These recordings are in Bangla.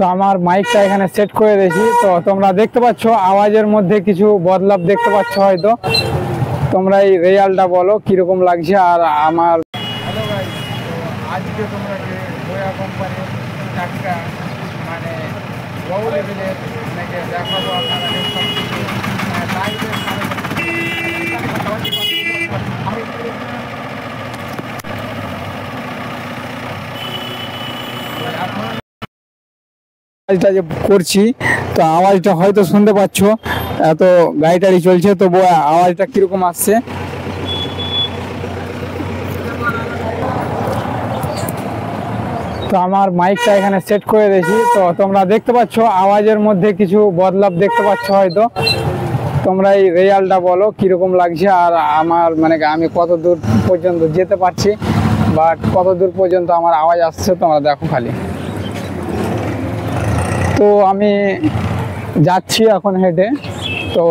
তো আমার মাইকটা এখানে সেট করে দিয়েছি। তো তোমরা দেখতে পাচ্ছ আওয়াজের মধ্যে কিছু বদলাব দেখতে পাচ্ছ, হয়তো তোমরা এই রেজাল্টটা বলো কিরকম লাগছে। আর আমার হ্যালো গাইস, তো আজকে তোমরা যে বোয়া কোম্পানির একটা মানে বড় লেভেলের নাকি দেখাবো আপনারা সব কিছু লাইভে আওয়াজটা যে করছি, তো আওয়াজটা হয়তো শুনতে পাচ্ছ, এত গাড়ি টাড়ি চলছে, তো আওয়াজটা কিরকম আসছে। তো আমার মাইকটা এখানে সেট করে দিয়েছি। তো তোমরা দেখতে পাচ্ছ আওয়াজের মধ্যে কিছু বদলাব দেখতে পাচ্ছ, হয়তো তোমরা এই রেজাল্টটা বলো কিরকম লাগছে। আর আমার মানে আমি কত দূর পর্যন্ত যেতে পারছি, বাট কত দূর পর্যন্ত আমার আওয়াজ আসছে তোমরা দেখো খালি। তো আমি যাচ্ছি এখন হেঁটে, তো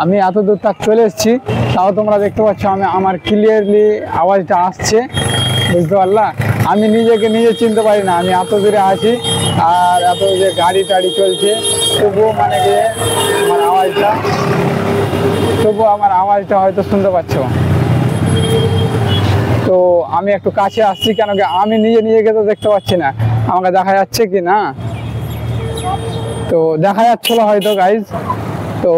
আমি এত দূর তাক চলে এসেছি, তাও তোমরা দেখতে পাচ্ছ আমার ক্লিয়ারলি আওয়াজটা আসছে, বুঝতে পারলা। আমি নিজেকে নিজে চিনতে পারি না, আমি এত দূরে আছি আর এত যে গাড়ি টাড়ি চলছে, তবুও মানে যে আমার আওয়াজটা হয়তো শুনতে পাচ্ছ। তো আমি একটু কাছে আসছি, কেন কি আমি নিজেকে তো দেখতে পাচ্ছি না, আমাকে দেখা যাচ্ছে কি না। তো দেখা যাচ্ছিল হয়তো গাইজ। তো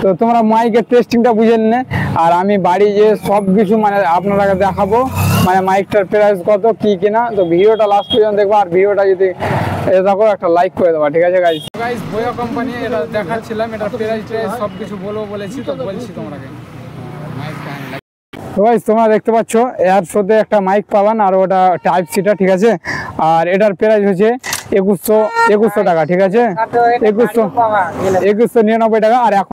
তো তোমরা মাইকের টেস্টিংটা বুঝে নিলে, আর আমি বাড়ি যে সব কিছু মানে আপনারা দেখাবো, মানে মাইকটার প্রাইস কত কি কিনা। তো ভিডিওটা লাস্ট পর্যন্ত দেখবো, আর ভিডিওটা যদি দেখো একটা লাইক করে দেবা, ঠিক আছে গাইজ। গাইস বোয়া কোম্পানি এটা দেখাচ্ছিলাম, এটা প্রাইস সব কিছু বলেছি, তো বলছি তোমাকে তো গাইজ তোমরা দেখতে পাচ্ছ এর সাথে একটা মাইক পাবেন, আর ওটা টাইপ সিটা, ঠিক আছে। আর এটার প্রাইস হচ্ছে 2100 টাকা, ঠিক আছে, 2199 টাকা। আর এখন